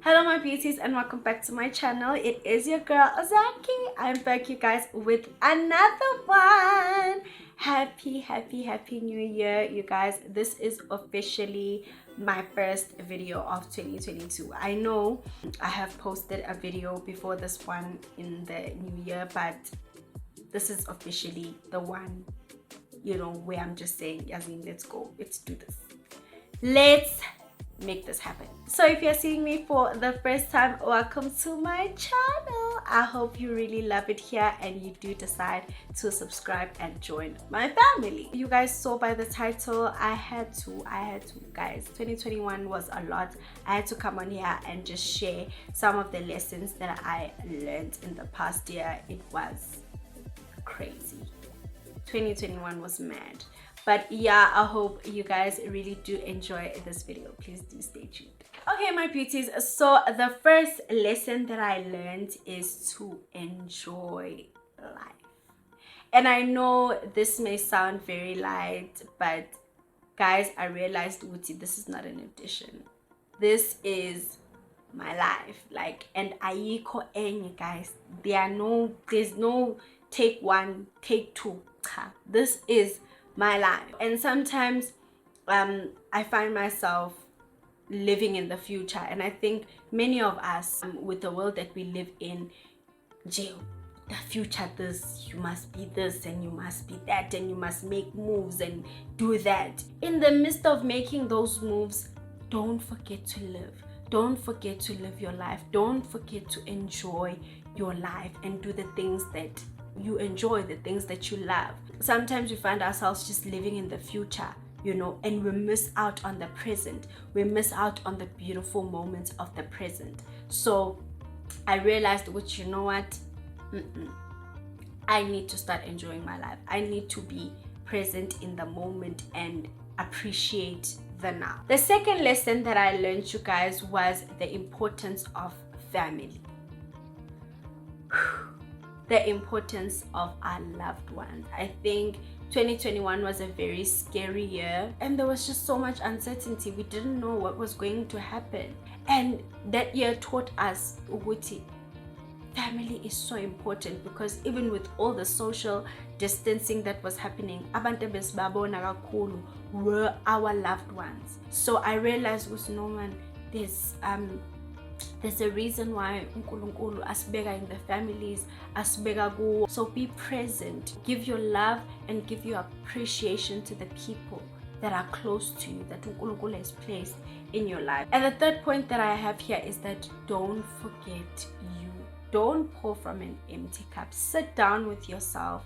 Hello my beauties and welcome back to my channel. It is your girl Ozaki. I'm back you guys with another one. Happy new year you guys. This is officially my first video of 2022. I know I have posted a video before this one in the new year, but this is officially the one, you know, where I'm just saying, Yazmin, let's go, let's do this, let's make this happen. So if you're seeing me for the first time, welcome to my channel. I hope you really love it here and you do decide to subscribe and join my family. You guys saw by the title, I had to guys. 2021 was a lot. I had to come on here and just share some of the lessons that I learned in the past year. It was crazy. 2021 was mad. But yeah, I hope you guys really do enjoy this video. Please do stay tuned. Okay, my beauties, so the first lesson that I learned is to enjoy life. And I know this may sound very light, but guys, I realized, Wuti, this is not an addition. This is my life. Like, and ayiko enye, guys. There's no take one, take two. This is my life. And sometimes I find myself living in the future, and I think many of us with the world that we live in, the future, this, you must be this and you must be that and you must make moves and do that. In the midst of making those moves, don't forget to live. Don't forget to live your life. Don't forget to enjoy your life and do the things that you enjoy, the things that you love. Sometimes we find ourselves just living in the future, you know, and we miss out on the present. We miss out on the beautiful moments of the present. So I realized, which, you know what, I need to start enjoying my life. I need to be present in the moment and appreciate the now. The second lesson that I learned, you guys, was the importance of family. The importance of our loved ones. I think 2021 was a very scary year and there was just so much uncertainty. We didn't know what was going to happen. And that year taught us, Uguti, family is so important, because even with all the social distancing that was happening, abantu besibabona kakhulu were our loved ones. So I realized, no man, there's a reason why uNkulunkulu asibeka in the families, asibeka kuwo. So be present, give your love and give your appreciation to the people that are close to you, that uNkulunkulu has placed in your life. And the third point that I have here is that don't forget you. Don't pour from an empty cup. Sit down with yourself,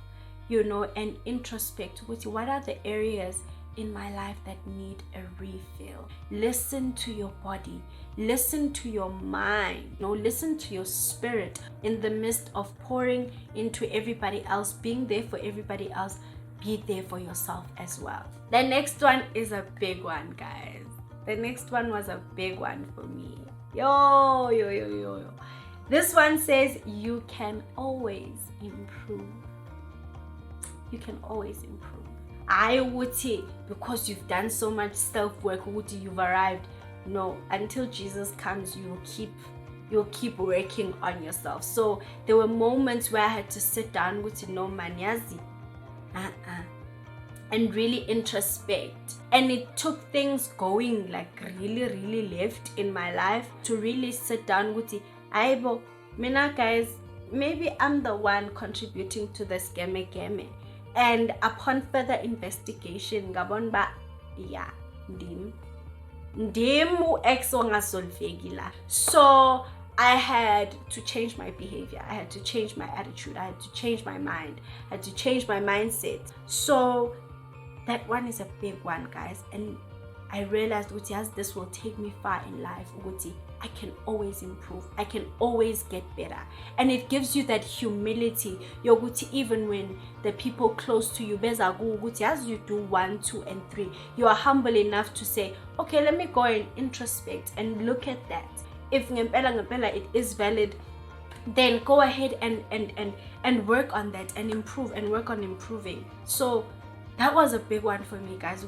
you know, and introspect with what are the areas in my life that need a refill. Listen to your body, listen to your mind, you know, listen to your spirit. In the midst of pouring into everybody else, being there for everybody else, be there for yourself as well. The next one is a big one, guys. The next one was a big one for me. Yo. This one says you can always improve. You can always improve. I would say, because you've done so much self-work, you've arrived. No, until Jesus comes, you'll keep working on yourself. So there were moments where I had to sit down with no manyazi and really introspect. And it took things going like really left in my life to really sit down with Aibo. Mina guys, maybe I'm the one contributing to the game. And upon further investigation, gabon ba, yeah, ndimu exo ngasolfegila. So I had to change my behavior. I had to change my attitude. I had to change my mind. I had to change my mindset. So that one is a big one, guys. And I realized, as this will take me far in life, I can always improve. I can always get better. And it gives you that humility. Even when the people close to you, as you do 1, 2, and 3, you are humble enough to say, okay, let me go and introspect and look at that. If ngempela it is valid, then go ahead and work on that and improve and work on improving. So that was a big one for me, guys.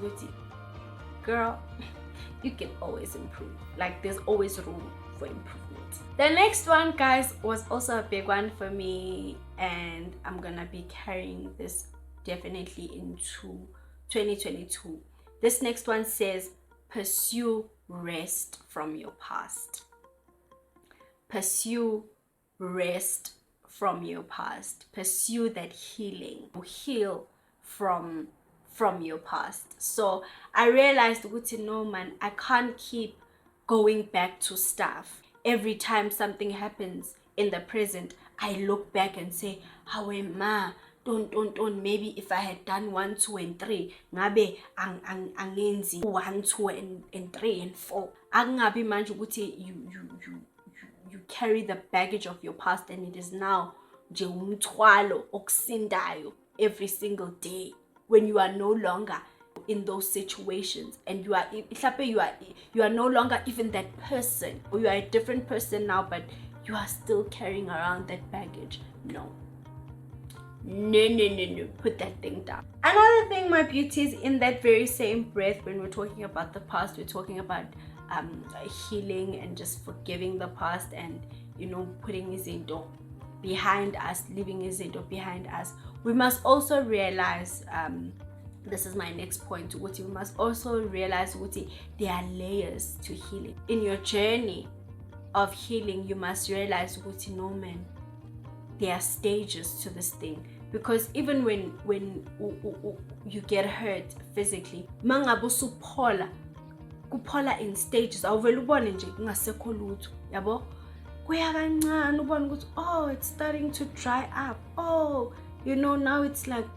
Girl, you can always improve. Like, there's always room for improvement. The next one, guys, was also a big one for me, and I'm gonna be carrying this definitely into 2022. This next one says, pursue rest from your past. Pursue rest from your past. Pursue that healing. Heal from your past. So I realized, no man, I can't keep going back to stuff. Every time something happens in the present, I look back and say, how am I? Don't. Maybe if I had done 1, 2, and 3, ngabe angenzi 1, 2, and 3 and 4. Angabi manje ukuthi you carry the baggage of your past, and it is now nje umthwalo okusindayo every single day when you are no longer in those situations, and you are no longer even that person, or you are a different person now, but you are still carrying around that baggage. No, put that thing down. Another thing, my beauties, in that very same breath, when we're talking about the past, we're talking about healing and just forgiving the past, and putting izinto behind us, leaving izinto behind us. We must also realize, this is my next point, we must also realize there are layers to healing. In your journey of healing, you must realize, no man, there are stages to this thing. Because even when you get hurt physically, kupola in stages, awuvela ubone nje kungasekho lutho, yabo, kuya kancane ubone ukuthi oh, it's starting to dry up, oh, now it's like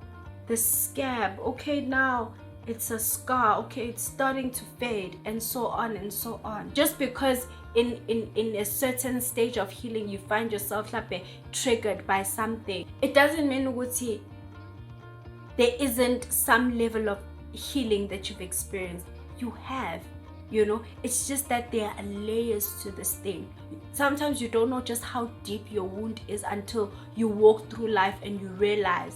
the scab, okay, now it's a scar, okay, it's starting to fade, and so on and so on. Just because in a certain stage of healing you find yourself like triggered by something, it doesn't mean ukuthi there isn't some level of healing that you've experienced. You have, it's just that there are layers to this thing. Sometimes you don't know just how deep your wound is until you walk through life and you realize,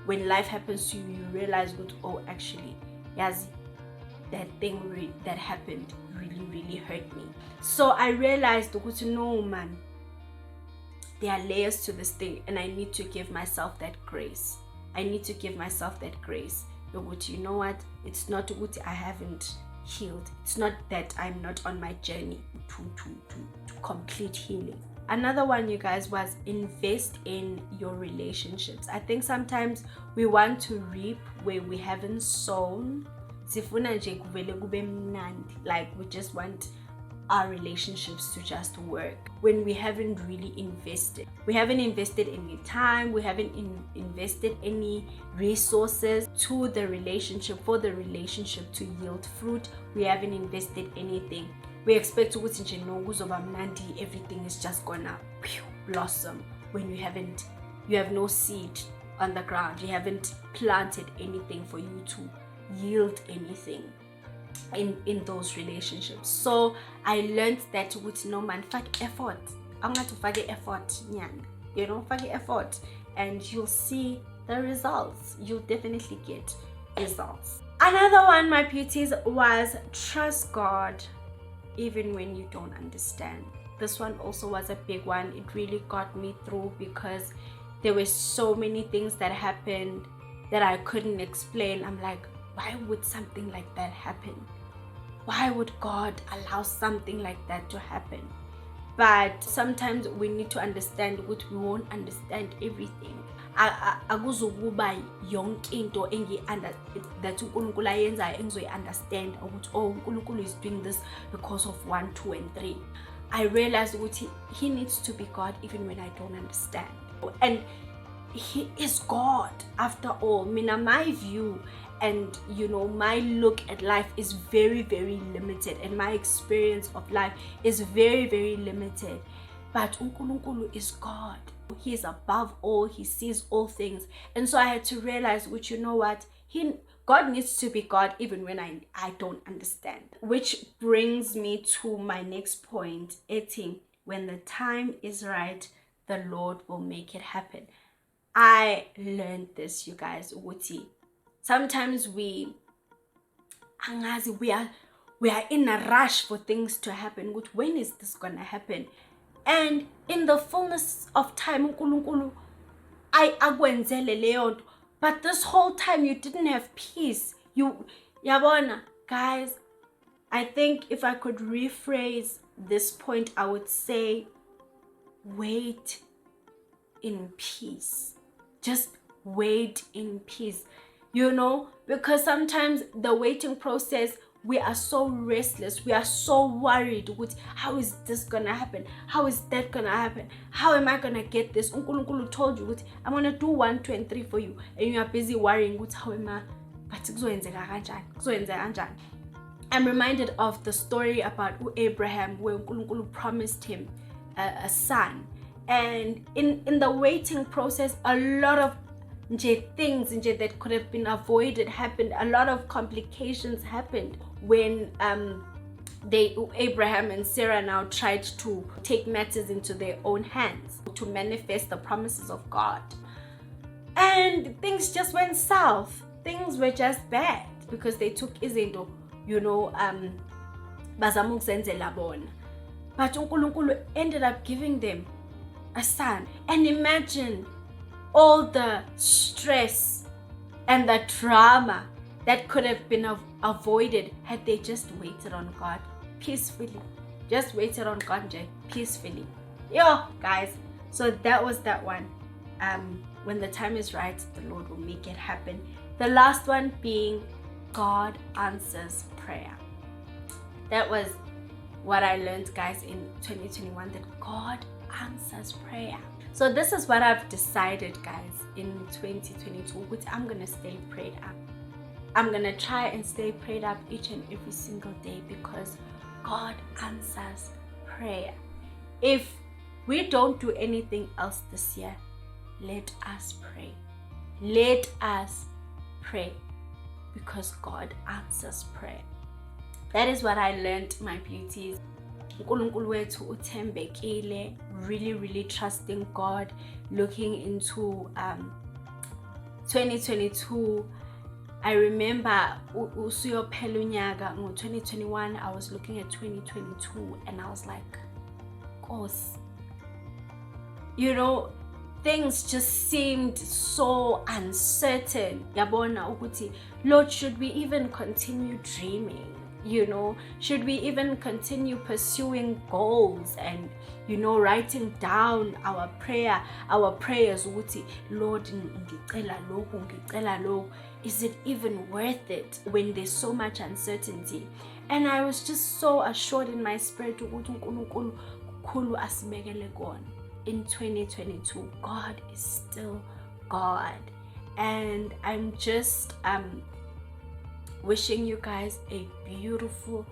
when life happens to you, you realize, oh, actually, yes, that thing that happened really hurt me. So I realized, no man, there are layers to this thing, and I need to give myself that grace. I need to give myself that grace. But you know what? It's not what I haven't healed. It's not that I'm not on my journey to complete healing. Another one, you guys, was invest in your relationships. I think sometimes we want to reap where we haven't sown. Like we just want our relationships to just work when we haven't really invested. We haven't invested any time, we haven't invested any resources to the relationship, for the relationship to yield fruit. We haven't invested anything. We expect to everything is just gonna blossom when you have no seed on the ground. You haven't planted anything for you to yield anything in those relationships. So I learned that with no man, fake effort. I'm going to fake effort, fake effort, and you'll see the results. You'll definitely get results. Another one, my beauties, was trust God even when you don't understand. This one also was a big one. It really got me through because there were so many things that happened that I couldn't explain. I'm like, why would something like that happen? Why would God allow something like that to happen? But sometimes we need to understand what we won't understand everything. Akuzukuba yonke into that uNkulunkulu ayenzayo engizoyi-understand ukuthi oh, uNkulunkulu is doing this because of 1, 2, and 3. I realized ukuthi he needs to be God even when I don't understand. And he is God after all. My view and my look at life is very limited, and my experience of life is very limited. But uNkulunkulu is God. He is above all. He sees all things. And so I had to realize, which God needs to be God even when I don't understand. Which brings me to my next point. When the time is right, the Lord will make it happen. I learned this, you guys. Sometimes we we are in a rush for things to happen. When is this gonna happen? And in the fullness of time, uNkulunkulu akwenzele leyo nto. But this whole time you didn't have peace. Yabona, guys, I think if I could rephrase this point, I would say, wait in peace. Just wait in peace. Because sometimes the waiting process, we are so restless, we are so worried with how is this gonna happen, how is that gonna happen, how am I gonna get this? uNkulunkulu told you ukuthi I'm gonna do 1, 2 and 3 for you, and you are busy worrying with how am I, but kuzoyenzeka kanjani. I'm reminded of the story about Abraham, where uNkulunkulu promised him a son, and in the waiting process, a lot of things that could have been avoided happened. A lot of complications happened when Abraham and Sarah now tried to take matters into their own hands to manifest the promises of God, and things just went south. Things were just bad because they took izinto, bazama ukuzenzela bona, but uNkulunkulu ended up giving them a son. And imagine all the stress and the drama that could have been avoided had they just waited on God peacefully. Just waited on God peacefully. Guys, so that was that one. When the time is right, the Lord will make it happen. The last one being God answers prayer. That was what I learned, guys, in 2021, that God answers prayer. So this is what I've decided, guys, in 2022, which I'm gonna stay prayed up. I'm gonna try and stay prayed up each and every single day, because God answers prayer. If we don't do anything else this year, let us pray. Let us pray, because God answers prayer. That is what I learned, my beauties. uNkulunkulu wethu uthembekile, really trusting God, looking into 2022. I remember usuyophela unyaka ngo-2021, I was looking at 2022 and I was like, Nkosi, things just seemed so uncertain. Yabona ukuthi, Lord, should we even continue dreaming? Should we even continue pursuing goals and writing down our prayers ukuthi, Lord, ngicela lokhu, is it even worth it when there's so much uncertainty? And I was just so assured in my spirit ukuthi uNkulunkulu kukhulu asibekele kona. In 2022, God is still God, and I'm just wishing you guys a beautiful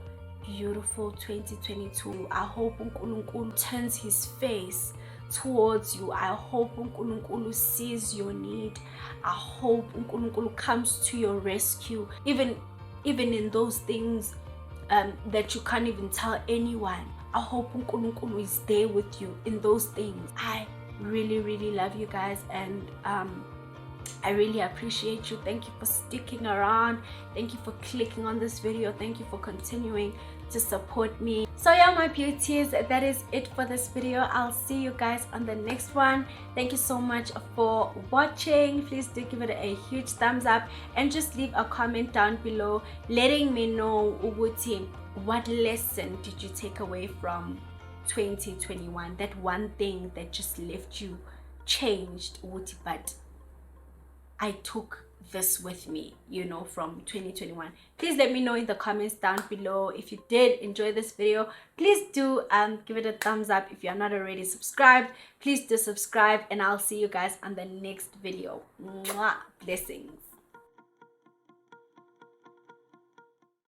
2022. I hope uNkulunkulu turns his face towards you. I hope uNkulunkulu sees your need. I hope uNkulunkulu comes to your rescue, even in those things that you can't even tell anyone. I hope uNkulunkulu is there with you in those things. I really love you guys, and I really appreciate you. Thank you for sticking around. Thank you for clicking on this video. Thank you for continuing to support me. So yeah, my beauties, that is it for this video. I'll see you guys on the next one. Thank you so much for watching. Please do give it a huge thumbs up, and just leave a comment down below letting me know ukuthi, what lesson did you take away from 2021? That one thing that just left you changed, but I took this with me, from 2021. Please let me know in the comments down below. If you did enjoy this video, please do give it a thumbs up. If you're not already subscribed, please do subscribe, and I'll see you guys on the next video. Mwah! Blessings.